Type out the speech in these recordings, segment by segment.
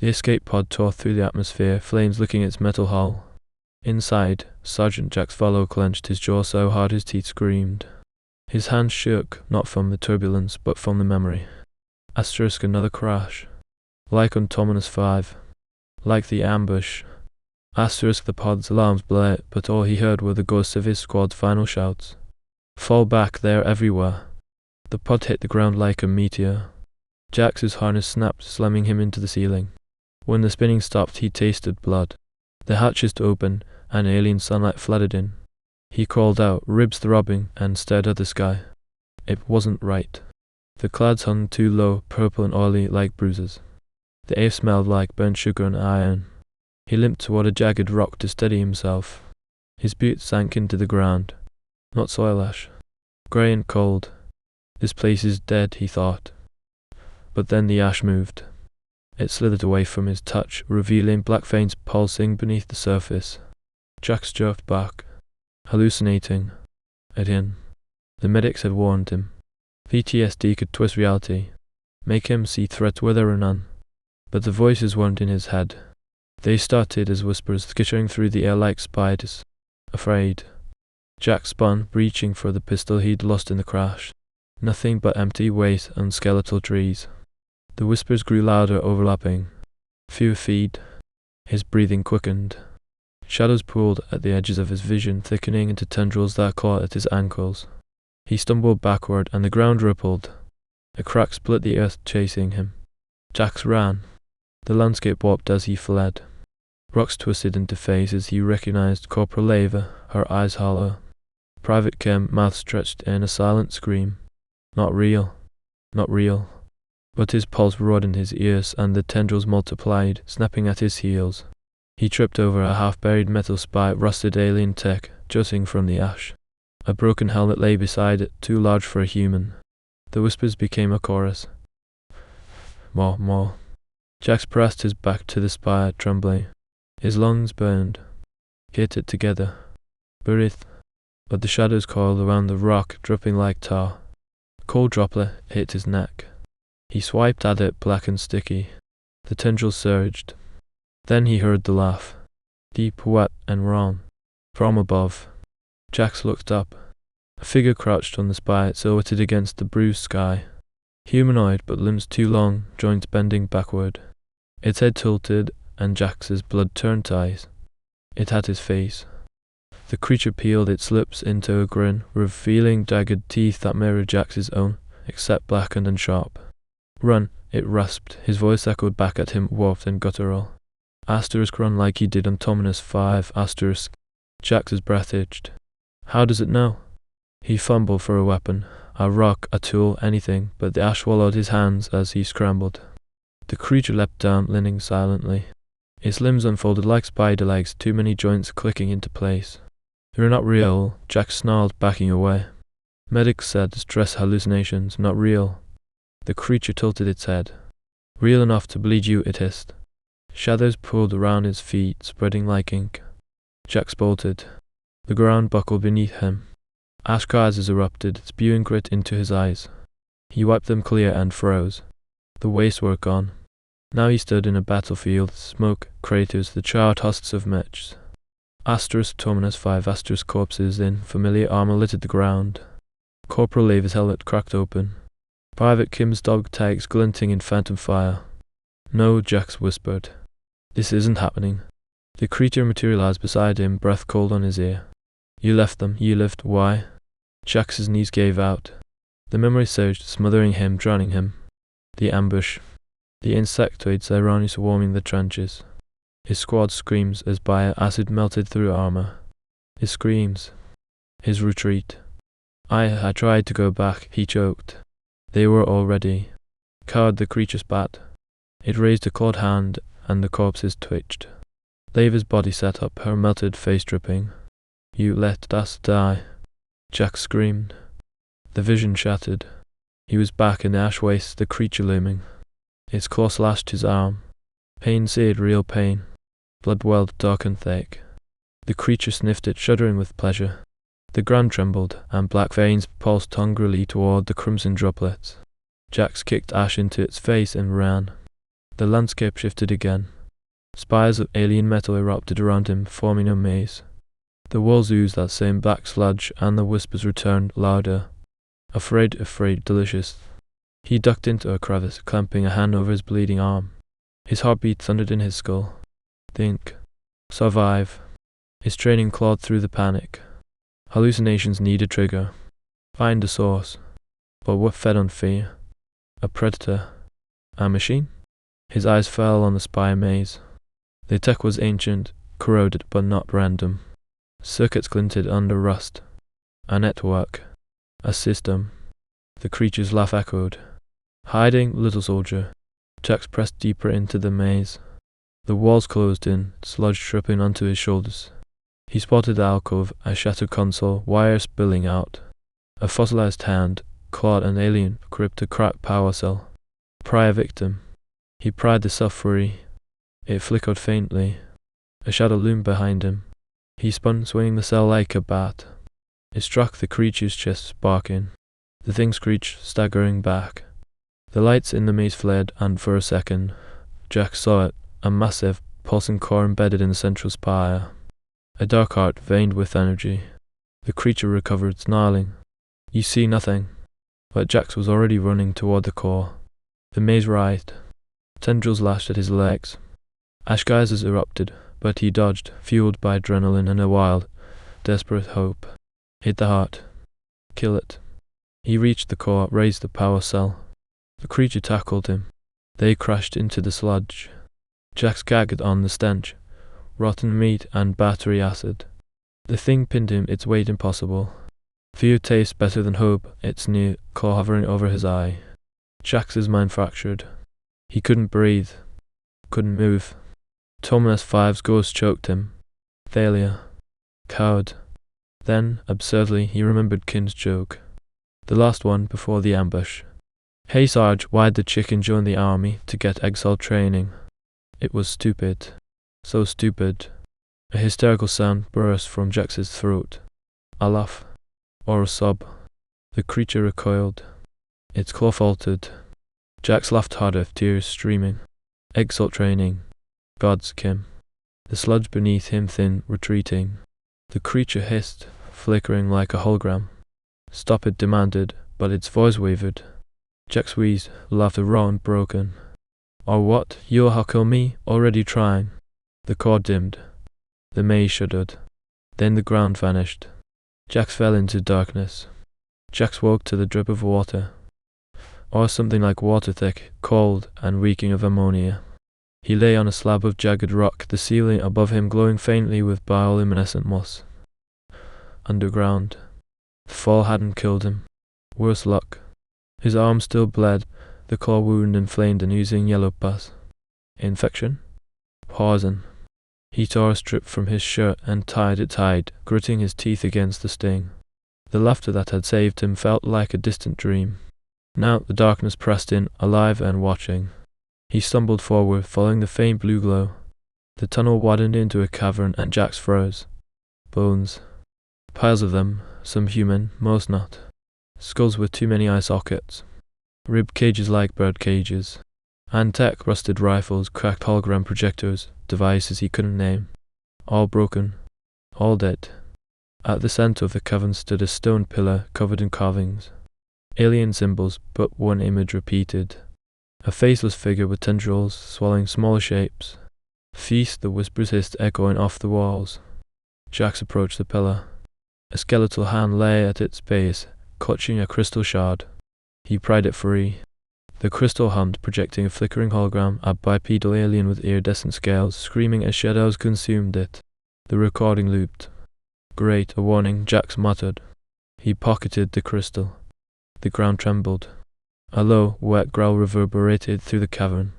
The escape pod tore through the atmosphere, flames licking its metal hull. Inside, Sergeant Jack's fellow clenched his jaw so hard his teeth screamed. His hands shook, not from the turbulence, but from the memory. Asterisk another crash. Like on Terminus 5. Like the ambush. Asterisk the pod's alarms blared, but all he heard were the ghosts of his squad's final shouts. Fall back, they're everywhere. The pod hit the ground like a meteor. Jax's harness snapped, slamming him into the ceiling. When the spinning stopped, he tasted blood. The hatches opened, and alien sunlight flooded in. He crawled out, ribs throbbing, and stared at the sky. It wasn't right. The clouds hung too low, purple and oily like bruises. The air smelled like burnt sugar and iron. He limped toward a jagged rock to steady himself. His boots sank into the ground. Not soil ash. Grey and cold. This place is dead, he thought. But then the ash moved. It slithered away from his touch, revealing black veins pulsing beneath the surface. Jax jerked back, hallucinating. Again. The medics had warned him. PTSD could twist reality, make him see threats where there were none. But the voices weren't in his head. They started as whispers skittering through the air like spiders. Afraid. Jack spun, reaching for the pistol he'd lost in the crash. Nothing but empty waste and skeletal trees. The whispers grew louder, overlapping. Few feet. His breathing quickened. Shadows pooled at the edges of his vision, thickening into tendrils that caught at his ankles. He stumbled backward, and the ground rippled. A crack split the earth, chasing him. Jax ran. The landscape warped as he fled. Rocks twisted into faces. He recognized Corporal Leva, her eyes hollow. Private Kim, mouth stretched in a silent scream. Not real. Not real. But his pulse roared in his ears, and the tendrils multiplied, snapping at his heels. He tripped over a half-buried metal spike, rusted alien tech, jutting from the ash. A broken helmet lay beside it, too large for a human. The whispers became a chorus. More, more. Jax pressed his back to the spire, trembling. His lungs burned. Hit it together. Breathe. But the shadows coiled around the rock, dripping like tar. A cold droplet hit his neck. He swiped at it, black and sticky. The tendrils surged. Then he heard the laugh. Deep, wet, and wrong. From above. Jax looked up. A figure crouched on the spire, silhouetted against the bruised sky. Humanoid, but limbs too long, joints bending backward. Its head tilted, and Jax's blood turned to ice. It had his face. The creature peeled its lips into a grin, revealing jagged teeth that mirrored Jax's own, except blackened and sharp. Run, it rasped. His voice echoed back at him, warped and guttural. Asterisk run like he did on Terminus 5, asterisk. Jax's breath itched. How does it know? He fumbled for a weapon, a rock, a tool, anything, but the ash swallowed his hands as he scrambled. The creature leapt down, leaning silently. Its limbs unfolded like spider legs, too many joints clicking into place. They're not real, Jax snarled, backing away. Medics said stress hallucinations, not real. The creature tilted its head. Real enough to bleed you, it hissed. Shadows pulled around his feet, spreading like ink. Jax bolted. The ground buckled beneath him. Ash geysers erupted, spewing grit into his eyes. He wiped them clear and froze. The wastes were gone. Now he stood in a battlefield, smoke, craters, the charred husks of mechs. Asterisk Terminus 5 asterisk corpses in familiar armor littered the ground. Corporal Lever's helmet cracked open. Private Kim's dog tags glinting in phantom fire. No, Jax whispered. This isn't happening. The creature materialized beside him, breath cold on his ear. You left them, you lived, why? Jax's knees gave out. The memory surged, smothering him, drowning him. The ambush. The insectoids ironically swarming the trenches. His squad screams as bioacid melted through armor. His screams. His retreat. I tried to go back, he choked. They were all ready. Cowed, the creature spat. It raised a clawed hand, and the corpses twitched. Leva's body sat up, her melted face dripping. You let us die. Jax screamed. The vision shattered. He was back in the ash waste, the creature looming. Its claw slashed his arm. Pain seared, real pain. Blood welled dark and thick. The creature sniffed it, shuddering with pleasure. The ground trembled, and black veins pulsed hungrily toward the crimson droplets. Jax kicked ash into its face and ran. The landscape shifted again. Spires of alien metal erupted around him, forming a maze. The walls oozed that same black sludge, and the whispers returned, louder. Afraid, delicious. He ducked into a crevice, clamping a hand over his bleeding arm. His heartbeat thundered in his skull. Think. Survive. His training clawed through the panic. Hallucinations need a trigger. Find the source. But what fed on fear? A predator? A machine? His eyes fell on the spire maze. The tech was ancient, corroded but not random. Circuits glinted under rust. A network. A system. The creature's laugh echoed. Hiding, little soldier. Jax pressed deeper into the maze. The walls closed in, sludge dripping onto his shoulders. He spotted the alcove, a shattered console, wires spilling out. A fossilized hand clawed an alien, gripped a cracked power cell. Pry a victim. He pried the cell free. It flickered faintly. A shadow loomed behind him. He spun, swinging the cell like a bat. It struck the creature's chest, sparking. The thing screeched, staggering back. The lights in the maze flared, and for a second, Jax saw it, a massive, pulsing core embedded in the central spire. A dark heart veined with energy. The creature recovered, snarling. You see nothing. But Jax was already running toward the core. The maze writhed. Tendrils lashed at his legs. Ash geysers erupted, but he dodged, fueled by adrenaline and a wild, desperate hope. Hit the heart. Kill it. He reached the core, raised the power cell. The creature tackled him. They crashed into the sludge. Jax gagged on the stench, rotten meat and battery acid. The thing pinned him, its weight impossible. Fear tastes better than hope, its near claw hovering over his eye. Jax's mind fractured. He couldn't breathe, couldn't move. Terminus 5's ghost choked him. Failure. Coward. Then, absurdly, he remembered Kin's joke. The last one before the ambush. Hey Sarge, why'd the chicken join the army? To get exile training. It was stupid. So stupid. A hysterical sound burst from Jax's throat. A laugh. Or a sob. The creature recoiled. Its claw faltered. Jax laughed harder, tears streaming. Exalt training. Gods, Kim. The sludge beneath him thin, retreating. The creature hissed, flickering like a hologram. Stop, it demanded, but its voice wavered. Jax wheezed, laughter raw and broken. Or what? You'll heckle me? Already trying. The core dimmed. The maze shuddered. Then the ground vanished. Jax fell into darkness. Jax woke to the drip of water. Or something like water thick, cold, and reeking of ammonia. He lay on a slab of jagged rock, the ceiling above him glowing faintly with bioluminescent moss. Underground. The fall hadn't killed him. Worse luck. His arm still bled, the claw wound inflamed and oozing yellow pus. Infection? Poison. He tore a strip from his shirt and tied it tight, gritting his teeth against the sting. The laughter that had saved him felt like a distant dream. Now the darkness pressed in, alive and watching. He stumbled forward, following the faint blue glow. The tunnel widened into a cavern and Jax froze. Bones. Piles of them, some human, most not. Skulls with too many eye sockets. Rib cages like bird cages. And tech, rusted rifles, cracked hologram projectors, devices he couldn't name. All broken. All dead. At the center of the cavern stood a stone pillar covered in carvings. Alien symbols, but one image repeated. A faceless figure with tendrils swallowing smaller shapes. Feast, the whispers hissed, echoing off the walls. Jax approached the pillar. A skeletal hand lay at its base, clutching a crystal shard. He pried it free. The crystal hummed, projecting a flickering hologram, a bipedal alien with iridescent scales, screaming as shadows consumed it. The recording looped. Great, a warning, Jax muttered. He pocketed the crystal. The ground trembled. A low, wet growl reverberated through the cavern.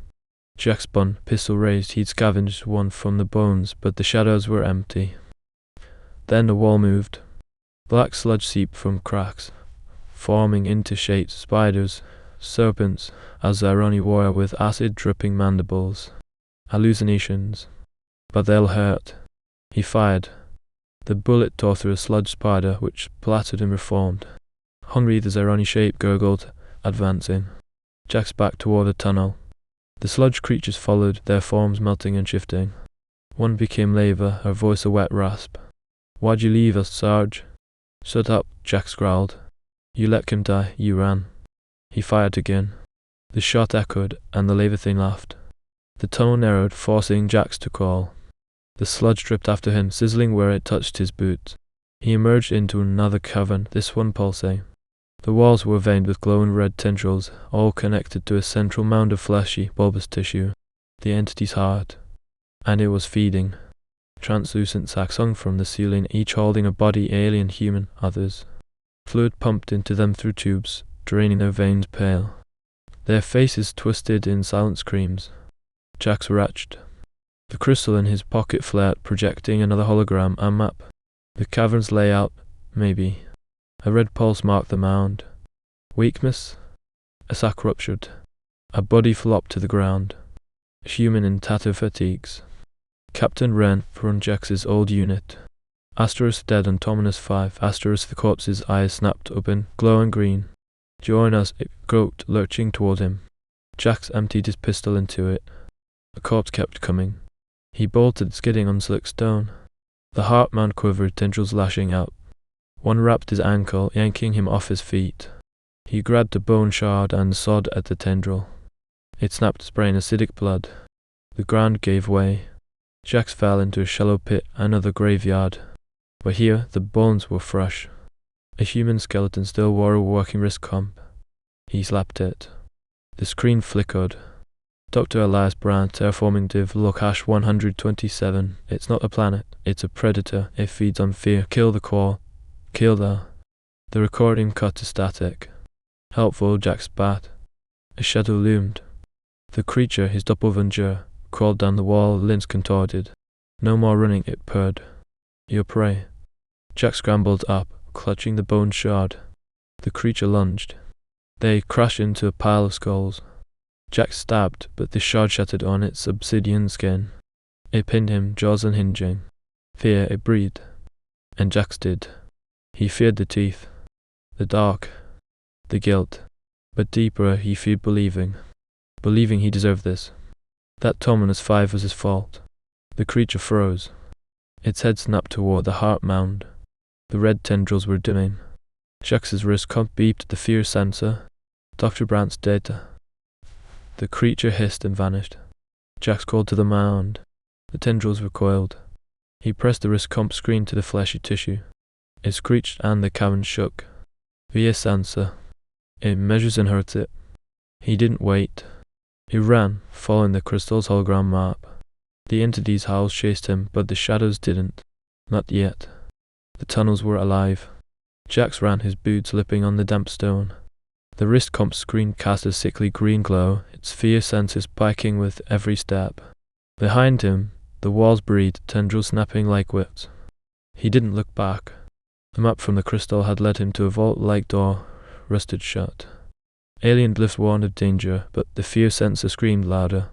Jax spun, pistol raised. He'd scavenged one from the bones, but the shadows were empty. Then the wall moved. Black sludge seeped from cracks, forming into shapes, spiders, serpents, a Zyroni warrior with acid-dripping mandibles. Hallucinations. But they'll hurt. He fired. The bullet tore through a sludge spider, which splattered and reformed. Hungry, the Zyroni shape gurgled, advancing. Jax backed toward a tunnel. The sludge creatures followed, their forms melting and shifting. One became lava, her voice a wet rasp. "Why'd you leave us, Sarge?" "Shut up," Jax growled. "You let him die, you ran." He fired again. The shot echoed, and the lava thing laughed. The tunnel narrowed, forcing Jax to crawl. The sludge dripped after him, sizzling where it touched his boots. He emerged into another cavern, this one pulsing. The walls were veined with glowing red tendrils, all connected to a central mound of fleshy, bulbous tissue, the entity's heart. And it was feeding. Translucent sacs hung from the ceiling, each holding a body, alien, human, others. Fluid pumped into them through tubes, draining their veins pale. Their faces twisted in silent screams. Jax retched. The crystal in his pocket flared, projecting another hologram, a map. The cavern's layout, maybe. A red pulse marked the mound. Weakness? A sac ruptured. A body flopped to the ground. A human in tattoo fatigues. Captain Wren from Jax's old unit. Asterisk dead on Terminus 5. Asterisk the corpse's eyes snapped open, glowing green. "Join us," it croaked, lurching toward him. Jax emptied his pistol into it. The corpse kept coming. He bolted, skidding on slick stone. The heart mound quivered, tendrils lashing out. One wrapped his ankle, yanking him off his feet. He grabbed a bone shard and sawed at the tendril. It snapped, spraying acidic blood. The ground gave way. Jax fell into a shallow pit, another graveyard. But here, the bones were fresh. A human skeleton still wore a working wrist comp. He slapped it. The screen flickered. Dr. Elias Brown, terraforming div, Locash 127. It's not a planet, it's a predator. It feeds on fear. Kill the core. Kill the... The recording cut to static. Helpful, Jack spat. A shadow loomed. The creature, his doppelganger, crawled down the wall, limbs contorted. "No more running," it purred. "Your prey." Jack scrambled up, clutching the bone shard. The creature lunged. They crashed into a pile of skulls. Jack stabbed, but the shard shattered on its obsidian skin. It pinned him, jaws unhinging. Fear, it breathed. And Jax did. He feared the teeth, the dark, the guilt. But deeper, he feared believing. Believing he deserved this. That Terminus 5 was his fault. The creature froze. Its head snapped toward the heart mound. The red tendrils were dimming. Jax's wrist comp beeped the fear sensor. Dr. Brandt's data. The creature hissed and vanished. Jax called to the mound. The tendrils recoiled. He pressed the wrist comp screen to the fleshy tissue. It screeched and the cavern shook. Via sensor. It measures and hurts it. He didn't wait. He ran, following the crystal's hologram map. The entity's howls chased him, but the shadows didn't. Not yet. The tunnels were alive. Jax ran, his boots slipping on the damp stone. The wrist comp screen cast a sickly green glow, its fear sensor spiking with every step. Behind him, the walls breathed, tendrils snapping like whips. He didn't look back. The map from the crystal had led him to a vault-like door, rusted shut. Alien glyphs warned of danger, but the fear sensor screamed louder.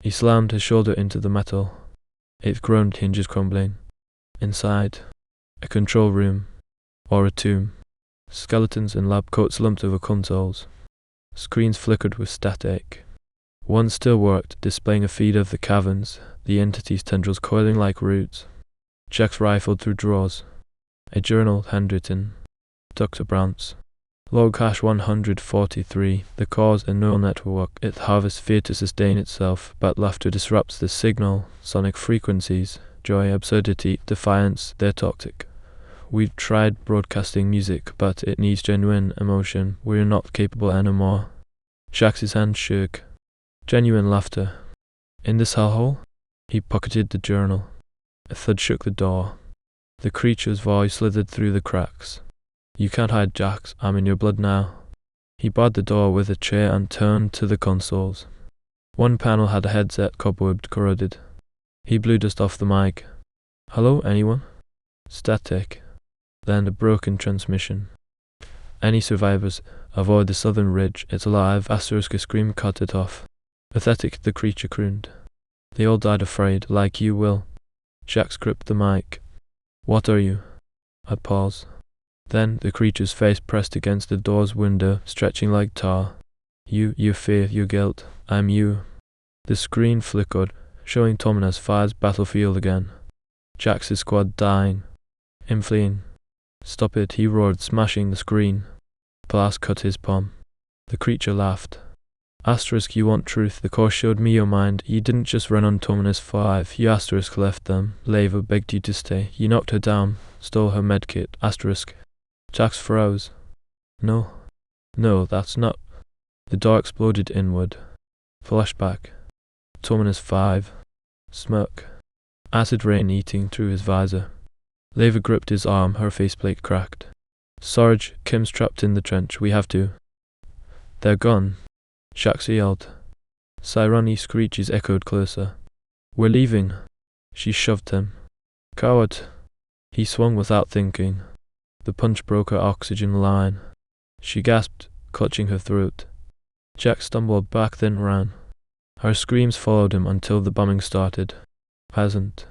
He slammed his shoulder into the metal. It groaned, hinges crumbling. Inside, a control room, or a tomb. Skeletons in lab coats lumped over consoles. Screens flickered with static. One still worked, displaying a feed of the caverns, the entity's tendrils coiling like roots. Jax rifled through drawers. A journal, handwritten. Dr. Brandt's. Log hash 143. The cause a neural network. It harvests fear to sustain itself, but laughter disrupts the signal. Sonic frequencies. Joy, absurdity, defiance, they're toxic. We've tried broadcasting music, but it needs genuine emotion. We're not capable anymore. Jax's hand shook. Genuine laughter. In this hellhole? He pocketed the journal. A thud shook the door. The creature's voice slithered through the cracks. "You can't hide, Jax. I'm in your blood now." He barred the door with a chair and turned to the consoles. One panel had a headset, cobwebbed, corroded. He blew dust off the mic. "Hello, anyone?" Static. Then a broken transmission. "Any survivors? Avoid the southern ridge. It's alive." Asterisk a scream cut it off. Pathetic, the creature crooned. "They all died afraid, like you will." Jax gripped the mic. "What are you?" A pause. Then the creature's face pressed against the door's window, stretching like tar. "You, your fear, your guilt. I'm you." The screen flickered, showing Tomines Fire's battlefield again. Jack's squad dying. Him fleeing. Stop it, he roared, smashing the screen. Blast cut his palm. The creature laughed. Asterisk, you want truth. The course showed me your mind. You didn't just run on Tomines 5. You asterisk left them. Leva begged you to stay. You knocked her down. Stole her medkit. Asterisk. Jax froze. No. No, that's not. The door exploded inward. Flashback. Tomines 5. Smirk. Acid rain eating through his visor. Leva gripped his arm, her faceplate cracked. Sarge, Kim's trapped in the trench, we have to. They're gone. Shaxi yelled. Sirani screeches echoed closer. We're leaving. She shoved him. Coward. He swung without thinking. The punch broke her oxygen line. She gasped, clutching her throat. Jack stumbled back, then ran. Her screams followed him until the bombing started. Peasant.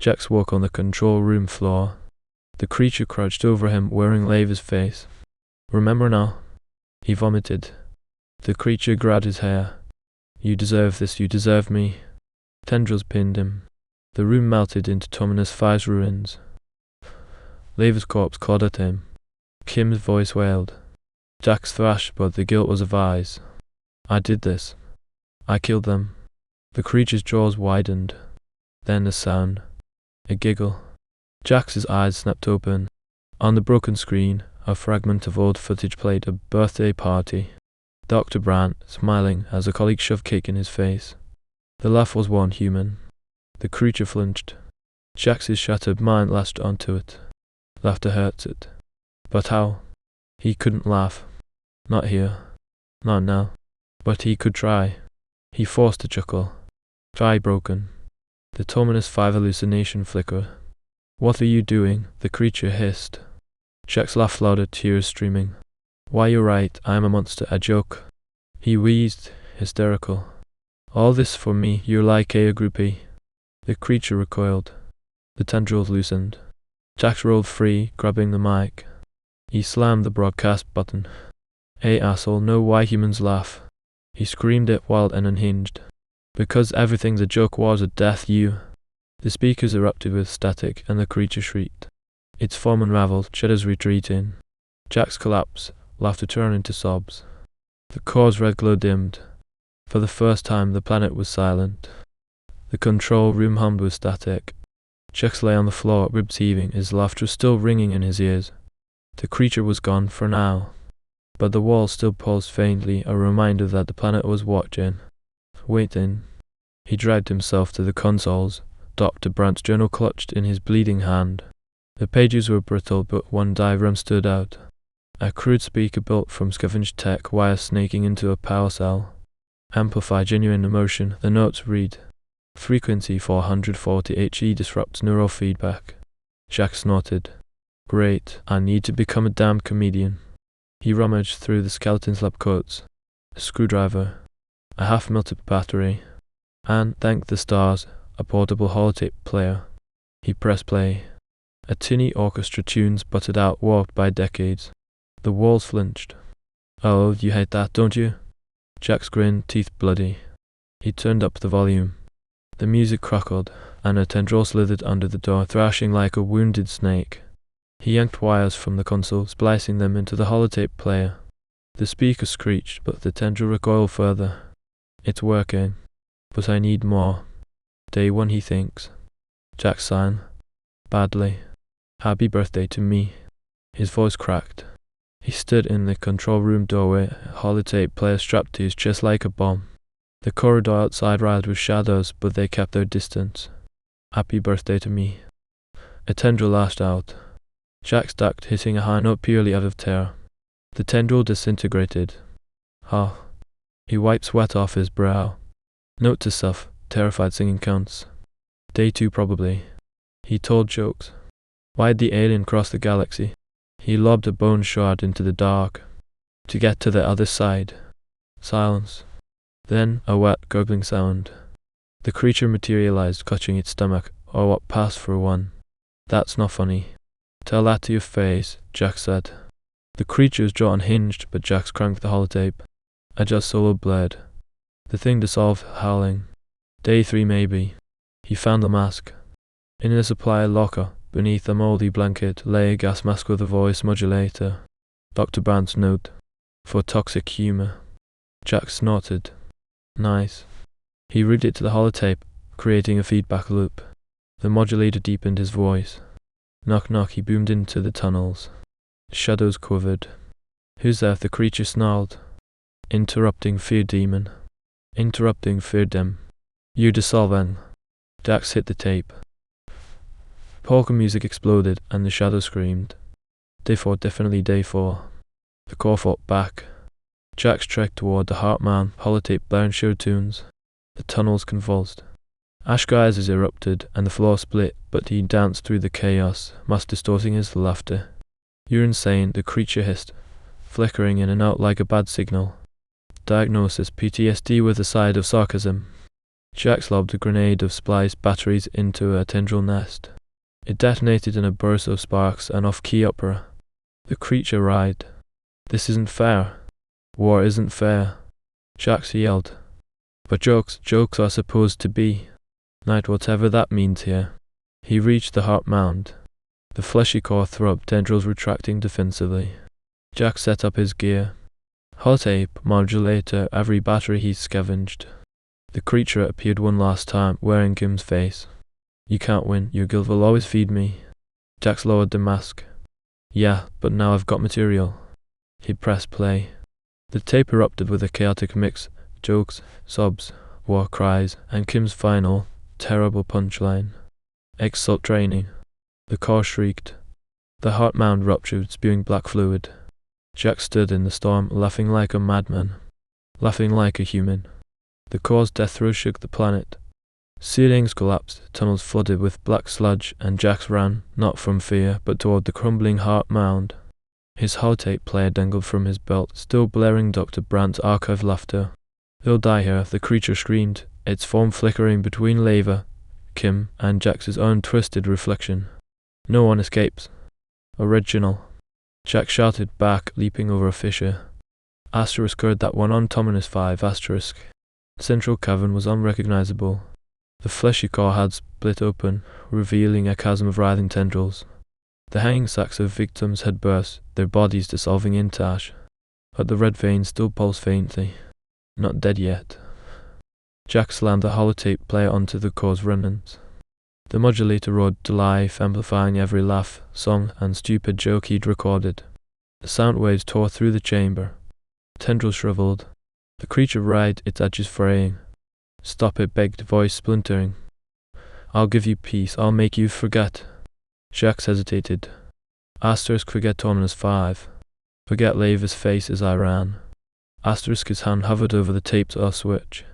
Jax woke on the control room floor. The creature crouched over him, wearing Leva's face. Remember now? He vomited. The creature grabbed his hair. You deserve this, you deserve me. Tendrils pinned him. The room melted into Tomines 5's ruins. Leva's corpse clawed at him. Kim's voice wailed. Jax thrashed, but the guilt was avise. I did this. I killed them. The creature's jaws widened. Then a sound. A giggle. Jax's eyes snapped open. On the broken screen, a fragment of old footage played a birthday party. Dr. Brandt, smiling as a colleague shoved cake in his face. The laugh was one human. The creature flinched. Jax's shattered mind latched onto it. Laughter hurts it. But how? He couldn't laugh. Not here. Not now. But he could try. He forced a chuckle. Try broken. The Tomines 5 hallucination flickered. What are you doing? The creature hissed. Jax laughed louder, tears streaming. Why, you're right, I am a monster, a joke. He wheezed, hysterical. All this for me, you're like a groupie. The creature recoiled. The tendrils loosened. Jax rolled free, grabbing the mic. He slammed the broadcast button. Hey asshole, know why humans laugh. He screamed it wild and unhinged. Because everything's a joke, war's a death, you. The speakers erupted with static, and the creature shrieked. Its form unraveled, shadows retreating. Jax collapsed, laughter turned into sobs. The core's red glow dimmed. For the first time, the planet was silent. The control room hummed with static. Jax lay on the floor, ribs heaving, his laughter still ringing in his ears. The creature was gone for now. But the wall still pulsed faintly, a reminder that the planet was watching. Waiting. He dragged himself to the consoles. Dr. Brandt's journal clutched in his bleeding hand. The pages were brittle, but one diagram stood out. A crude speaker built from scavenged tech, wires snaking into a power cell. Amplify genuine emotion, the notes read. Frequency 440 HE disrupts neural feedback. Jack snorted. Great, I need to become a damned comedian. He rummaged through the skeleton's lab coats. A screwdriver. A half-melted battery. And, thank the stars, a portable holotape player. He pressed play. A tinny orchestra tunes buttered out, warped by decades. The walls flinched. Oh, you hate that, don't you? Jack's grin, teeth bloody. He turned up the volume. The music crackled, and a tendril slithered under the door, thrashing like a wounded snake. He yanked wires from the console, splicing them into the holotape player. The speaker screeched, but the tendril recoiled further. It's working. But I need more. Day 1, he thinks. Jack sighed. Badly. Happy birthday to me. His voice cracked. He stood in the control room doorway, a holotape player strapped to his chest like a bomb. The corridor outside writhed with shadows, but they kept their distance. Happy birthday to me. A tendril lashed out. Jack stacked, hitting a high note purely out of terror. The tendril disintegrated. Ha. He wiped sweat off his brow. Note to self, terrified singing counts. Day 2 probably. He told jokes. Why'd the alien cross the galaxy? He lobbed a bone shard into the dark. To get to the other side. Silence. Then a wet, gurgling sound. The creature materialized, clutching its stomach, or what passed for one. That's not funny. Tell that to your face, Jack said. The creature's jaw unhinged, but Jax cranked the holotape. A just solo bled. The thing dissolved, howling. Day 3 maybe. He found the mask. In a supply locker, beneath a moldy blanket, lay a gas mask with a voice modulator. Dr. Brandt's note. For toxic humor. Jack snorted. Nice. He rigged it to the holotape, creating a feedback loop. The modulator deepened his voice. Knock knock, he boomed into the tunnels. Shadows quivered. Who's there? The creature snarled. Interrupting fear demon. Interrupting fear dem. You dissolving. Dax hit the tape. Polka music exploded and the shadow screamed. Day 4, definitely day 4. The core fought back. Jax trekked toward the Heartman holotape blaring show tunes. The tunnels convulsed. Ash geysers erupted and the floor split, but he danced through the chaos, mass distorting his laughter. You're insane, the creature hissed, flickering in and out like a bad signal. Diagnosis: PTSD with a side of sarcasm. Jax lobbed a grenade of spliced batteries into a tendril nest. It detonated in a burst of sparks and off-key opera. The creature writhed. This isn't fair. War isn't fair. Jax yelled. But jokes are supposed to be. Night, whatever that means here. He reached the heart mound. The fleshy core throbbed, tendrils retracting defensively. Jack set up his gear. Holotape, modulator, every battery he scavenged. The creature appeared one last time, wearing Kim's face. You can't win, your guild will always feed me. Jax lowered the mask. Yeah, but now I've got material. He pressed play. The tape erupted with a chaotic mix, jokes, sobs, war cries, and Kim's final, terrible punchline. Exalt training. The core shrieked. The heart mound ruptured, spewing black fluid. Jack stood in the storm, laughing like a madman. Laughing like a human. The core's death throw shook the planet. Ceilings collapsed, tunnels flooded with black sludge, and Jax ran, not from fear, but toward the crumbling heart mound. His holotape player dangled from his belt, still blaring Dr. Brandt's archive laughter. They'll die here, the creature screamed, its form flickering between lava, Kim, and Jax's own twisted reflection. No one escapes. Original. Jack shouted back, leaping over a fissure. Asterisk heard that one on Tominus 5 asterisk. Central cavern was unrecognizable. The fleshy core had split open, revealing a chasm of writhing tendrils. The hanging sacks of victims had burst, their bodies dissolving into ash. But the red veins still pulsed faintly. Not dead yet. Jack slammed the holotape player onto the core's remnants. The modulator roared to life, amplifying every laugh, song, and stupid joke he'd recorded. The sound waves tore through the chamber. Tendrils shriveled. The creature writhed, its edges fraying. Stop it, begged, voice splintering. I'll give you peace, I'll make you forget. Jax hesitated. Asterisk forget Terminus 5. Forget Lava's face as I ran. Asterisk his hand hovered over the taped off switch.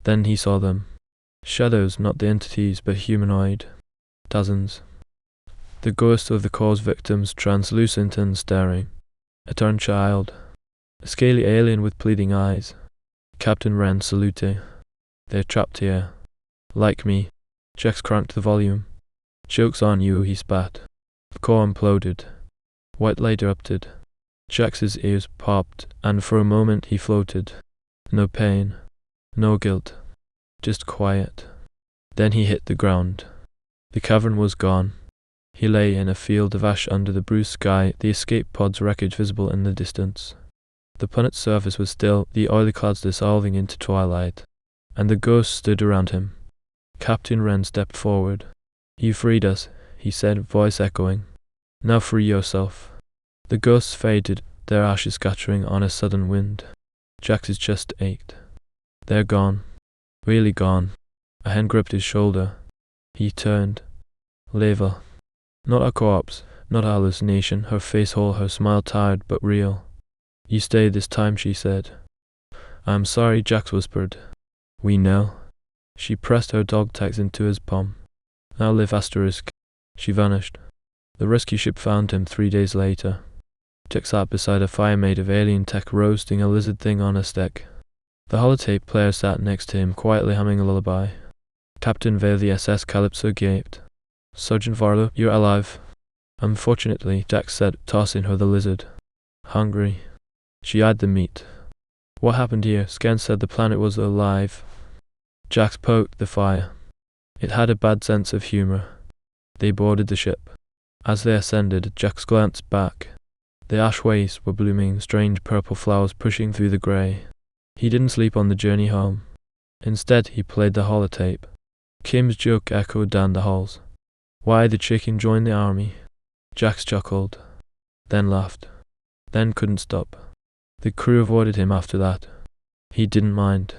Then he saw them. Shadows, not the entities, but humanoid. Dozens. The ghosts of the core's victims, translucent and staring. A turned child. A scaly alien with pleading eyes. Captain Wren saluting. They're trapped here. Like me. Jax cranked the volume. Joke's on you, he spat. The core imploded. White light erupted. Jax's ears popped, and for a moment he floated. No pain. No guilt. Just quiet. Then he hit the ground. The cavern was gone. He lay in a field of ash under the bruised sky, the escape pod's wreckage visible in the distance. The planet's surface was still, the oily clouds dissolving into twilight. And the ghosts stood around him. Captain Wren stepped forward. You freed us, he said, voice echoing. Now free yourself. The ghosts faded, their ashes scattering on a sudden wind. Jax's chest ached. They're gone. Really gone. A hand gripped his shoulder. He turned. Lava. Not a corpse, not a hallucination, her face whole, her smile tired but real. You stayed this time, she said. I'm sorry, Jax whispered. We know. She pressed her dog tags into his palm. Now live asterisk. She vanished. The rescue ship found him 3 days later. Jack sat beside a fire made of alien tech, roasting a lizard thing on a stick. The holotape player sat next to him, quietly humming a lullaby. Captain Vale of the SS Calypso gaped. Sergeant Varlo, you're alive. Unfortunately, Jack said, tossing her the lizard. Hungry. She eyed the meat. What happened here? Sken said the planet was alive. Jax poked the fire. It had a bad sense of humor. They boarded the ship. As they ascended, Jax glanced back. The ash wastes were blooming, strange purple flowers pushing through the grey. He didn't sleep on the journey home. Instead, he played the holotape. Kim's joke echoed down the halls. Why the chicken joined the army? Jax chuckled, then laughed, then couldn't stop. The crew avoided him after that. He didn't mind.